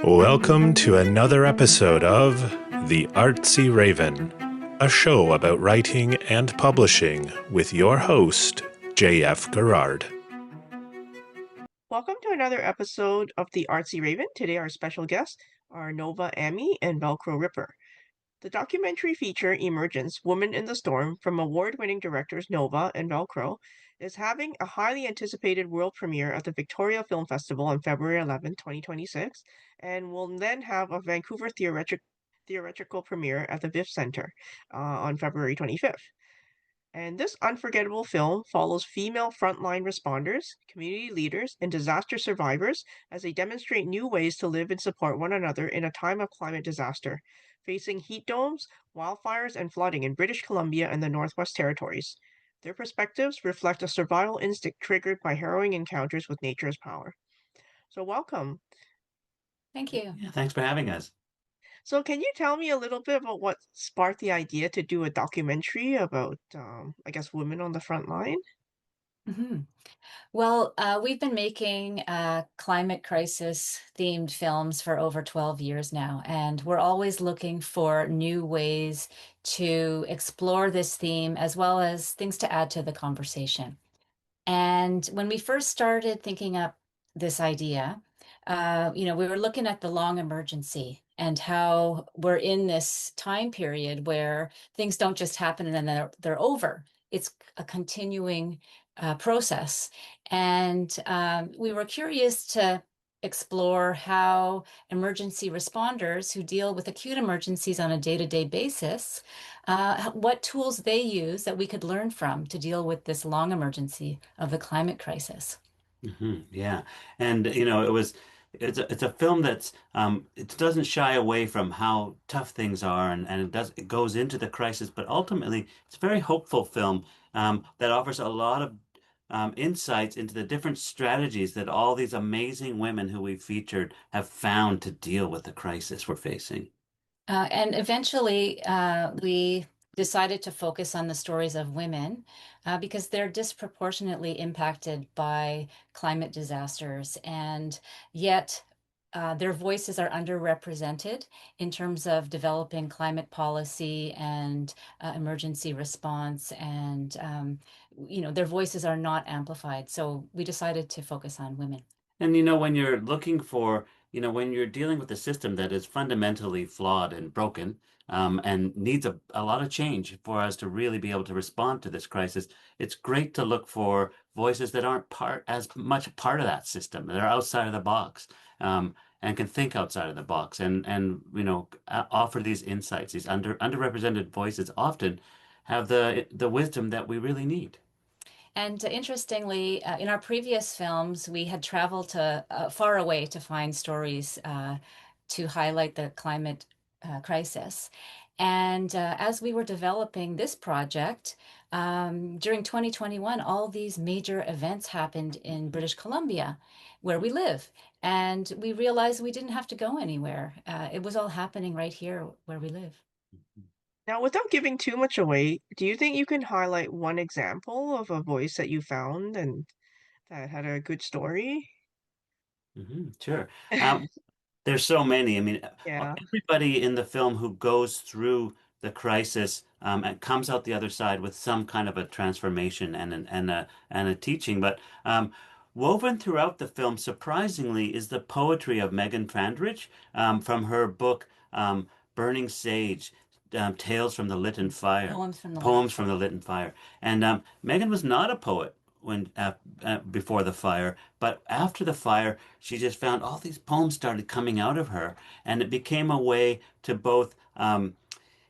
Welcome to another episode of The Artsy Raven, a show about writing and publishing with your host, J.F. Garrard. Welcome to another episode of The Artsy Raven. Today our special guests are Nova, Ami, and Velcrow Ripper. The documentary feature Emergence, Woman in the Storm from award-winning directors Nova and Velcrow is having a highly anticipated world premiere at the Victoria Film Festival on February 11, 2026, and will then have a Vancouver theatrical premiere at the VIFF Centre on February 25th. And this unforgettable film follows female frontline responders, community leaders, and disaster survivors as they demonstrate new ways to live and support one another in a time of climate disaster, facing heat domes, wildfires, and flooding in British Columbia and the Northwest Territories. Their perspectives reflect a survival instinct triggered by harrowing encounters with nature's power. So, welcome. Thank you. Yeah, thanks for having us. So, can you tell me a little bit about what sparked the idea to do a documentary about, I guess, women on the front line? Well, we've been making climate crisis themed films for over 12 years now, and we're always looking for new ways to explore this theme as well as things to add to the conversation. And when we first started thinking up this idea, we were looking at the long emergency and how we're in this time period where things don't just happen and then they're over. It's a continuing process. And we were curious to explore how emergency responders who deal with acute emergencies on a day-to-day basis, what tools they use that we could learn from to deal with this long emergency of the climate crisis. Yeah, and it's a film that's it doesn't shy away from how tough things are, and it goes into the crisis, but ultimately it's a very hopeful film that offers a lot of insights into the different strategies that all these amazing women who we've featured have found to deal with the crisis we're facing. And eventually, we decided to focus on the stories of women because they're disproportionately impacted by climate disasters, and yet their voices are underrepresented in terms of developing climate policy and emergency response, and their voices are not amplified. So we decided to focus on women. And when you're looking for, when you're dealing with a system that is fundamentally flawed and broken, and needs a lot of change for us to really be able to respond to this crisis, it's great to look for voices that aren't as much part of that system. They're outside of the box, and can think outside of the box, and offer these insights. These underrepresented voices often have the wisdom that we really need. And interestingly, in our previous films, we had traveled to far away to find stories to highlight the climate crisis. And as we were developing this project, during 2021, all these major events happened in British Columbia, where we live. And we realized we didn't have to go anywhere. It was all happening right here where we live. Now, without giving too much away, do you think you can highlight one example of a voice that you found and that had a good story? Sure. There's so many. I mean, Yeah. everybody in the film who goes through the crisis and comes out the other side with some kind of a transformation and a teaching. But woven throughout the film, surprisingly, is the poetry of Megan Trandrich from her book Burning Sage. Tales from the Lit and Fire, poems from the Lit and Fire, and Megan was not a poet when before the fire, but after the fire, she just found all these poems started coming out of her, and it became a way to both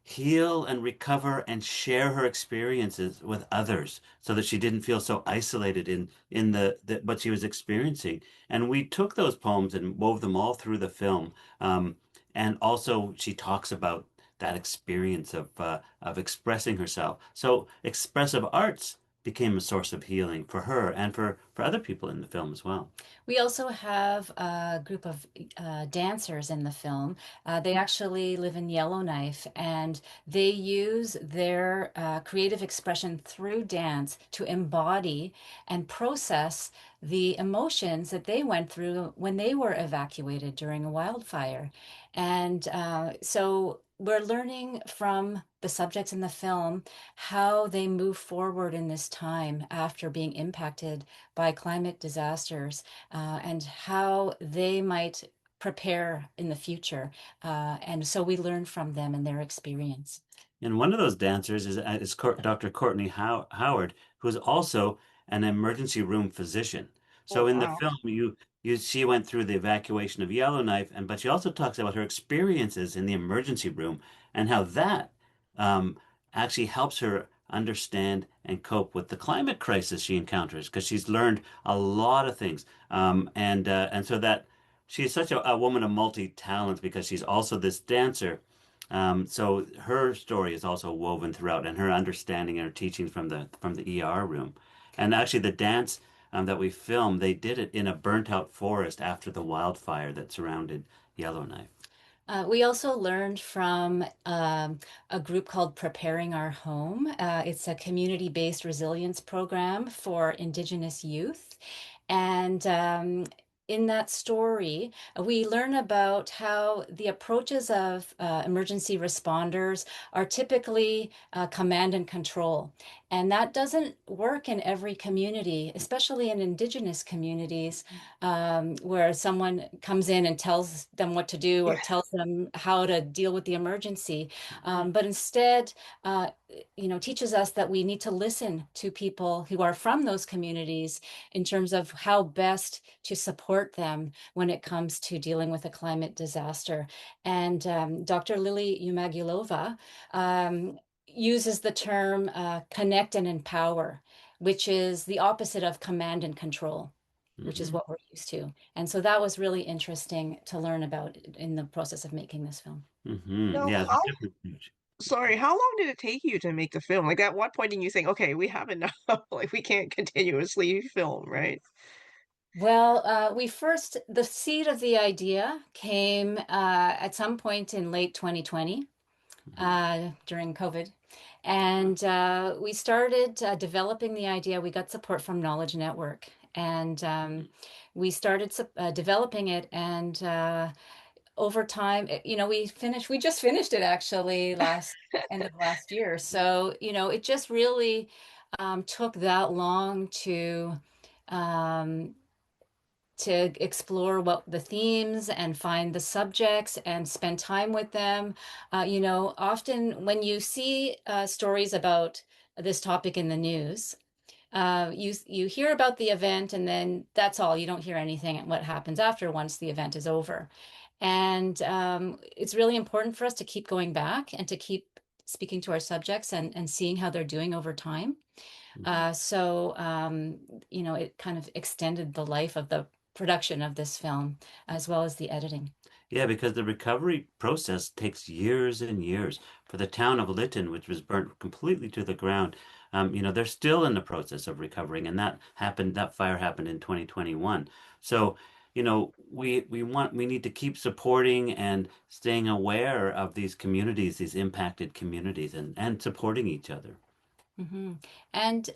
heal and recover and share her experiences with others, so that she didn't feel so isolated in the what she was experiencing. And we took those poems and wove them all through the film. And also, she talks about that experience of expressing herself. So expressive arts became a source of healing for her and for other people in the film as well. We also have a group of dancers in the film. They actually live in Yellowknife, and they use their creative expression through dance to embody and process the emotions that they went through when they were evacuated during a wildfire. And so we're learning from the subjects in the film how they move forward in this time after being impacted by climate disasters, and how they might prepare in the future. And so we learn from them and their experience. And one of those dancers is Dr. Courtney Howard, who is also an emergency room physician. Oh, So in the wow. film, she went through the evacuation of Yellowknife, but she also talks about her experiences in the emergency room and how that um, actually helps her understand and cope with the climate crisis she encounters, because she's learned a lot of things, and so that she is such a woman of multi-talents because she's also this dancer. So her story is also woven throughout, and her understanding and her teaching from the ER room. And actually, the dance that we filmed, they did it in a burnt out forest after the wildfire that surrounded Yellowknife. We also learned from a group called Preparing Our Home. It's a community-based resilience program for Indigenous youth. And in that story, we learn about how the approaches of emergency responders are typically command and control. And that doesn't work in every community, especially in Indigenous communities, where someone comes in and tells them what to do or Yeah. tells them how to deal with the emergency. But instead, teaches us that we need to listen to people who are from those communities in terms of how best to support them when it comes to dealing with a climate disaster. And Dr. Lily Umagulova uses the term connect and empower, which is the opposite of command and control, which is Hmm. what we're used to. And so that was really interesting to learn about in the process of making this film. Hmm. Now, Yeah, it's how, different. sorry, how long did it take you to make the film? Like, at what point did you think, okay, we have enough, like, we can't continuously film, right? Well, the seed of the idea came at some point in late 2020 during COVID. And we started developing the idea. We got support from Knowledge Network. And we started developing it. And over time, we just finished it actually end of last year. So, it just really took that long um, to explore what the themes and find the subjects and spend time with them. Often when you see stories about this topic in the news, you hear about the event and then that's all. You don't hear anything what happens after once the event is over. And it's really important for us to keep going back and to keep speaking to our subjects and seeing how they're doing over time. It kind of extended the life of the production of this film as well as the editing. Yeah, because the recovery process takes years and years. For the town of Lytton, which was burnt completely to the ground, they're still in the process of recovering, and that fire happened in 2021. So, we need to keep supporting and staying aware of these communities, these impacted communities, and supporting each other. Hmm. And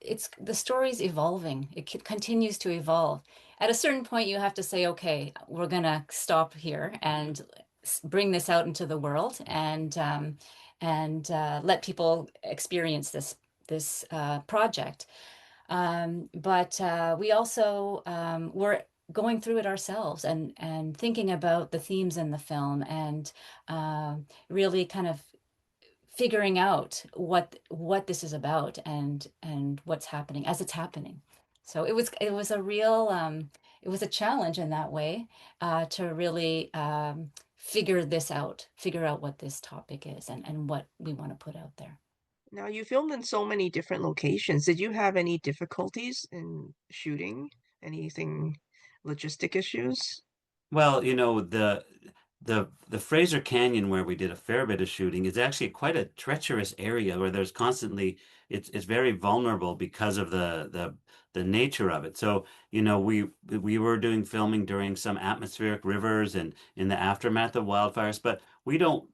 it's the story's evolving. It continues to evolve. At a certain point, you have to say, okay, we're gonna stop here and bring this out into the world and let people experience this project. But we also were going through it ourselves and thinking about the themes in the film and really kind of figuring out what this is about and what's happening as it's happening. So it was a real it was a challenge in that way to really figure out what this topic is and what we want to put out there. Now, you filmed in so many different locations. Did you have any difficulties in shooting? Anything logistic issues? Well, the Fraser Canyon where we did a fair bit of shooting is actually quite a treacherous area where there's constantly it's very vulnerable because of the nature of it. So, we were doing filming during some atmospheric rivers and in the aftermath of wildfires, but we don't,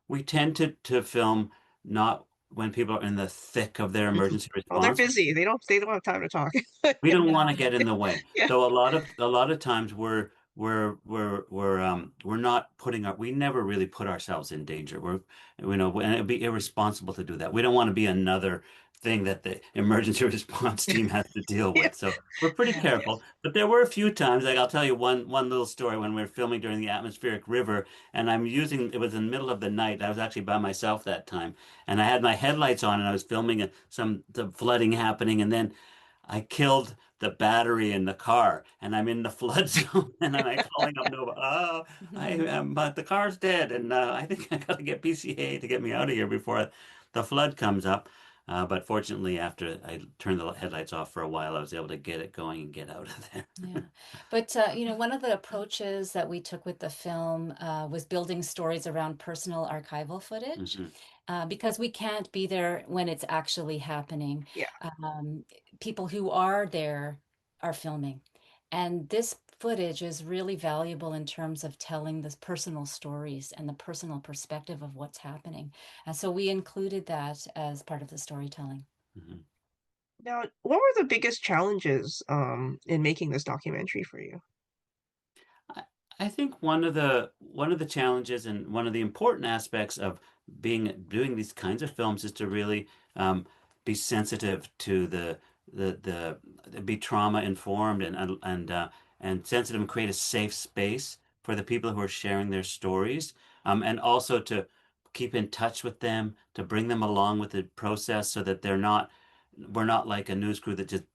we tend to film not when people are in the thick of their Mhm. emergency Well, they're response. busy. They don't have time to talk. We Yeah. don't want to get in the way. Yeah. So a lot of times we're not putting we never really put ourselves in danger. And it'd be irresponsible to do that. We don't want to be another thing that the emergency response team has to deal Yeah. with. So we're pretty Yeah. careful. But there were a few times, like I'll tell you one little story when we were filming during the atmospheric river, and it was in the middle of the night. I was actually by myself that time, and I had my headlights on, and I was filming the flooding happening, and then I killed the battery in the car, and I'm in the flood zone, and I'm like calling up Nova. Oh, I am, but the car's dead, and I think I got to get PCA to get me out of here before the flood comes up. But fortunately, after I turned the headlights off for a while, I was able to get it going and get out of there. Yeah. But, one of the approaches that we took with the film was building stories around personal archival footage Hmm. because we can't be there when it's actually happening. Yeah. Um, People who are there are filming. And this footage is really valuable in terms of telling the personal stories and the personal perspective of what's happening. And so we included that as part of the storytelling. Hmm. Now, what were the biggest challenges in making this documentary for you? I, I think one of the challenges and one of the important aspects of being doing these kinds of films is to really be sensitive to be trauma informed and sensitive and create a safe space for the people who are sharing their stories, and also to keep in touch with them, to bring them along with the process so that we're not like a news crew that just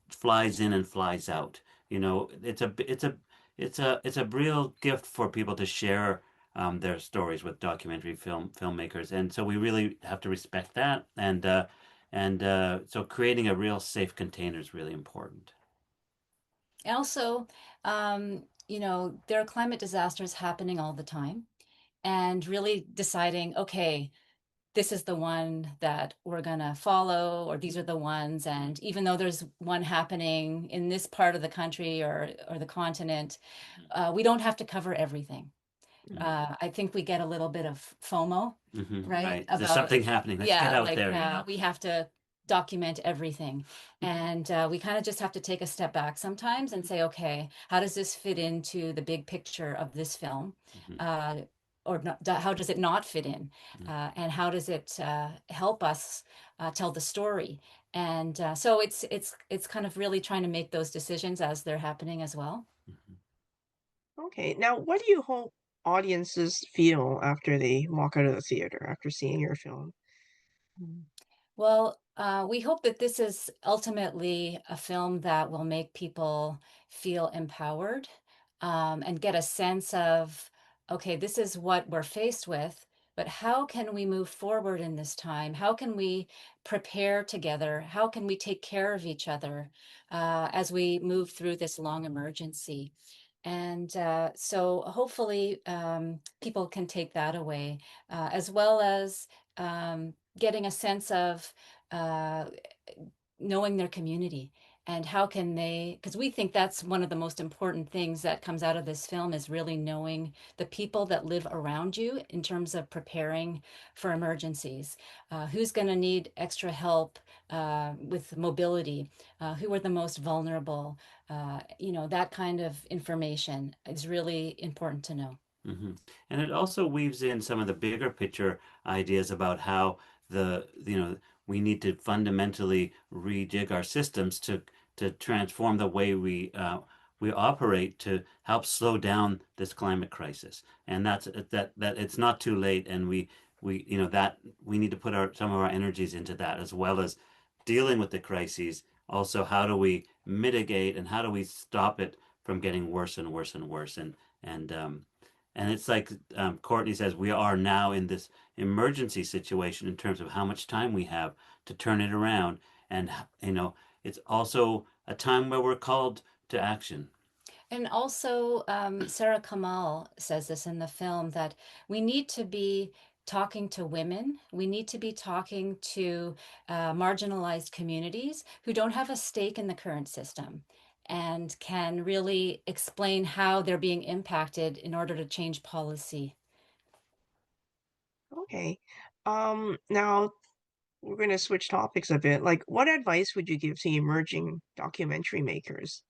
flies in and flies out. It's a real gift for people to share their stories with documentary filmmakers, and so we really have to respect that. So creating a real safe container is really important. Also, there are climate disasters happening all the time, and really deciding, okay, this is the one that we're gonna follow, or these are the ones. And even though there's one happening in this part of the country or the continent, we don't have to cover everything. I think we get a little bit of FOMO, right? Right. There's About, something happening. Let's get yeah, out like there, you know? we have to document everything. And we kind of just have to take a step back sometimes and say, okay, how does this fit into the big picture of this film? Mhm. Uh, or not, how does it not fit in? And how does it help us tell the story? And so it's kind of really trying to make those decisions as they're happening as well. Mhm. Okay. Now, what do you hope audiences feel after they walk out of the theater after seeing your film? Mm. Well, we hope that this is ultimately a film that will make people feel empowered and get a sense of, okay, this is what we're faced with, but how can we move forward in this time? How can we prepare together? How can we take care of each other as we move through this long emergency? And so hopefully people can take that away, as well as getting a sense of uh, knowing their community and how can they, because we think that's one of the most important things that comes out of this film is really knowing the people that live around you in terms of preparing for emergencies. Who's going to need extra help with mobility? Who are the most vulnerable? That kind of information is really important to know. Hmm. And it also weaves in some of the bigger picture ideas about how we need to fundamentally rejig our systems to transform the way we operate to help slow down this climate crisis. And that it's not too late, and that we need to put some of our energies into that as well as dealing with the crises. Also, how do we mitigate and how do we stop it from getting worse and worse and worse? And and it's like Courtney says, we are now in this emergency situation in terms of how much time we have to turn it around. And, it's also a time where we're called to action. And also, Sarah Kamal says this in the film that we need to be talking to women. We need to be talking to marginalized communities who don't have a stake in the current system and can really explain how they're being impacted in order to change policy. Okay. Now, we're going to switch topics a bit. Like, what advice would you give to emerging documentary makers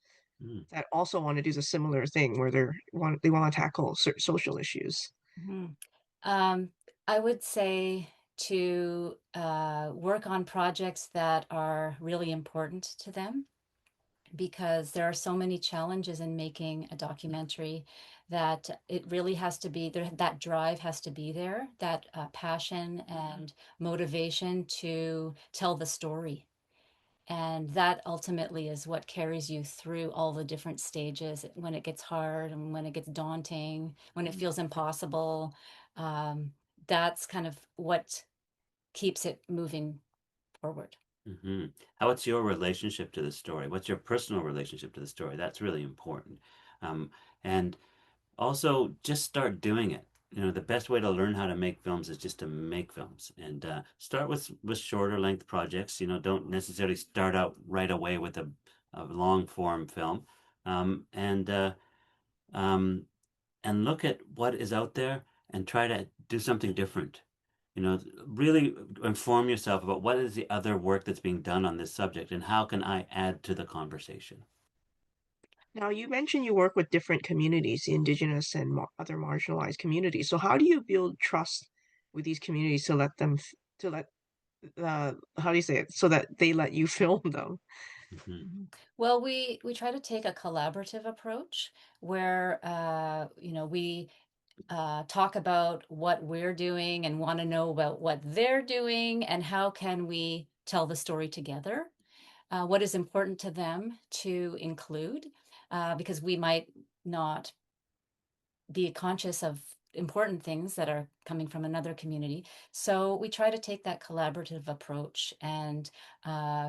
Mm. that also want to do the similar thing where they want to tackle social issues? Mhm. Um, I would say to work on projects that are really important to them, because there are so many challenges in making a documentary that it really has to be there. That drive has to be there, that passion and motivation to tell the story. And that ultimately is what carries you through all the different stages when it gets hard and when it gets daunting, when it feels impossible. Um, that's kind of what keeps it moving forward. Hmm. What's your relationship to the story? What's your personal relationship to the story? That's really important. Um, and also, just start doing it. The best way to learn how to make films is just to make films and start with shorter length projects. Don't necessarily start out right away with a long form film, um, and uh, um, and look at what is out there and try to do something different. Really inform yourself about what is the other work that's being done on this subject and how can I add to the conversation. Now, you mentioned you work with different communities, the indigenous and other marginalized communities. So, how do you build trust with these communities to let them, to let, how do you say it, so that they let you film them? Mhm. Well, we try to take a collaborative approach where we talk about what we're doing and want to know about what they're doing and how can we tell the story together. What is important to them to include, because we might not be conscious of important things that are coming from another community. So we try to take that collaborative approach and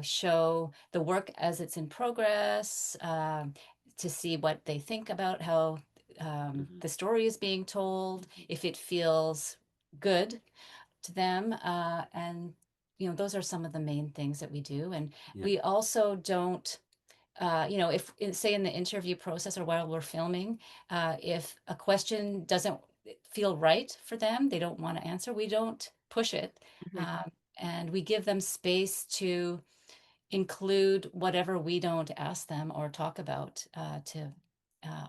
show the work as it's in progress, to see what they think about how Mhm. the story is being told, if it feels good to them. And, those are some of the main things that we do. And Yeah. we also don't if say in the interview process or while we're filming, if a question doesn't feel right for them, they don't want to answer, we don't push it. Mhm. Um, and we give them space to include whatever we don't ask them or talk about to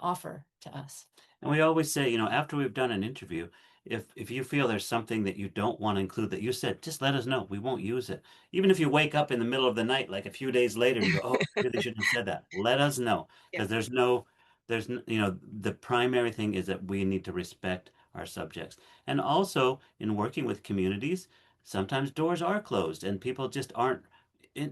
offer to us. And we always say, after we've done an interview, if you feel there's something that you don't want to include that you said, just let us know. We won't use it. Even if you wake up in the middle of the night, like a few days later, and you go, "Oh, I really shouldn't have said that." Let us know Yeah. because the primary thing is that we need to respect our subjects. And also in working with communities, sometimes doors are closed and people just aren't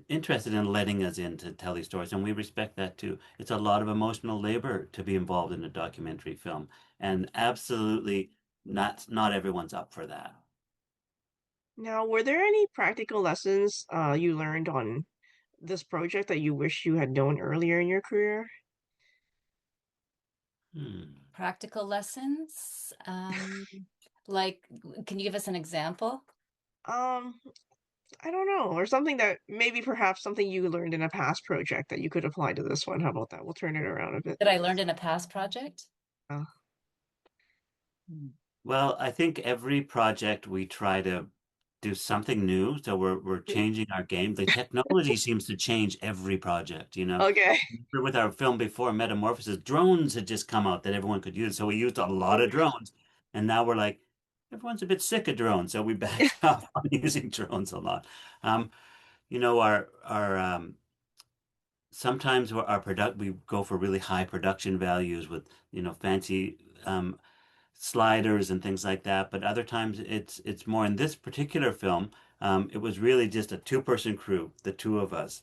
interested in letting us in to tell these stories, and we respect that too. It's a lot of emotional labor to be involved in a documentary film, and absolutely not everyone's up for that. Now, were there any practical lessons you learned on this project that you wish you had known earlier in your career? Hmm. Practical lessons, like, can you give us an example? Um, I don't know, or something that maybe perhaps something you learned in a past project that you could apply to this one. How about that? We'll turn it around a bit. That I learned in a past project? Uh, Well, I think every project we try to do something new, so we're changing our game. The technology seems to change every project. okay. With our film before, Metamorphosis, drones had just come out that everyone could use, so we used a lot Oh, of drones. And now we're like, everyone's a bit sick of drones, so we backed off on using drones a lot. Um, our sometimes we go for really high production values with fancy sliders and things like that. But other times it's more in this particular film. It was really just a two-person crew, the two of us.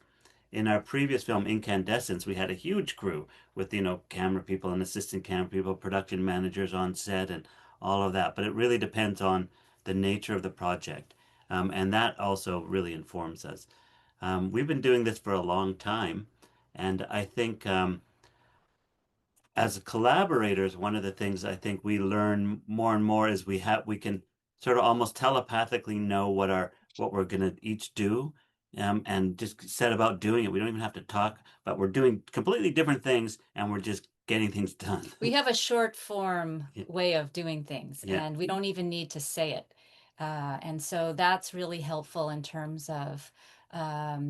In our previous film, Incandescence, we had a huge crew with camera people and assistant camera people, production managers on set, and all of that. But it really depends on the nature of the project, and that also really informs us. We've been doing this for a long time, and I think as collaborators, one of the things I think we learn more and more is we can sort of almost telepathically know what we're gonna each do, and just set about doing it. We don't even have to talk, but we're doing completely different things, and we're just getting things done. We have a short form Yeah, way of doing things, yeah, and we don't even need to say it. And so that's really helpful in terms of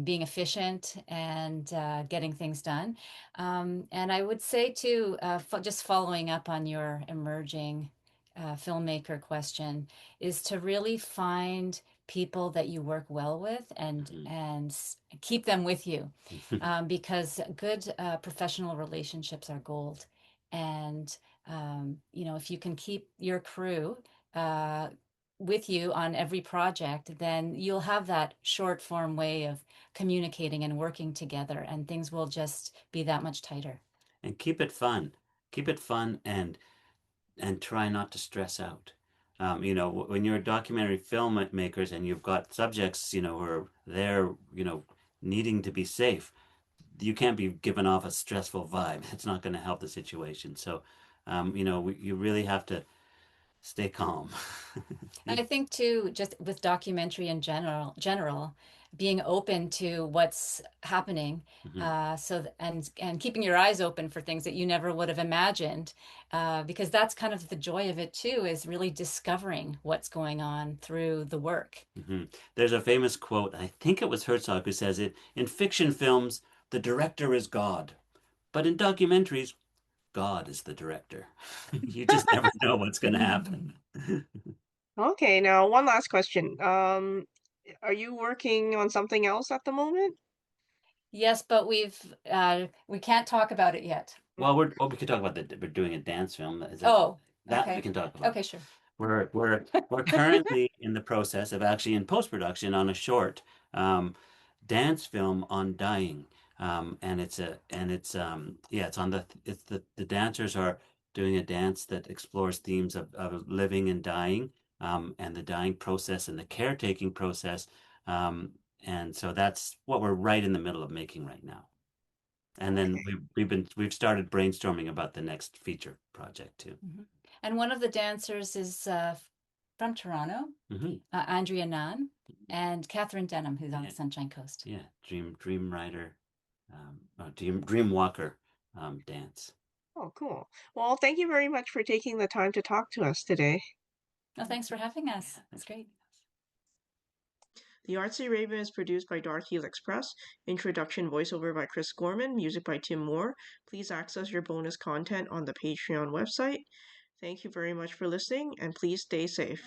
being efficient and getting things done. And I would say too, just following up on your emerging filmmaker question, is to really find people that you work well with and keep them with you, because good professional relationships are gold. And if you can keep your crew uh, with you on every project, then you'll have that short form way of communicating and working together, and things will just be that much tighter. And keep it fun. Keep it fun and try not to stress out. When you're documentary filmmakers and you've got subjects, who are there, needing to be safe, you can't be giving off a stressful vibe. It's not going to help the situation. So, you really have to stay calm. And I think too, just with documentary in general, being open to what's happening, Mhm. and keeping your eyes open for things that you never would have imagined, because that's kind of the joy of it too, is really discovering what's going on through the work. There's a famous quote, I think it was Herzog who says it, in fiction films, the director is God. But in documentaries, God is the director. You just never know what's going to happen. Okay, now one last question. Are you working on something else at the moment? Yes, but we can't talk about it yet. We could talk about we're doing a dance film. Is Oh, that we okay. can talk about? Okay, sure. We're currently in the process of actually in post-production on a short um, dance film on dying. And it's on the dancers are doing a dance that explores themes of living and dying, and the dying process and the caretaking process. Um, and so that's what we're right in the middle of making right now. And then Okay. we've started brainstorming about the next feature project too. Mhm. And one of the dancers is from Toronto, Hmm. Andrea Nan, and Catherine Denham, who's on Yeah, the Sunshine Coast. yeah, Dream Rider, Dream Walker, dance. Oh, cool. Well, thank you very much for taking the time to talk to us today. Well, thanks for having us. Yeah, It's thanks. great. The Artsy Raven is produced by Dark Helix Press. Introduction voiceover by Chris Gorman. Music by Tim Moore. Please access your bonus content on the Patreon website. Thank you very much for listening, and please stay safe.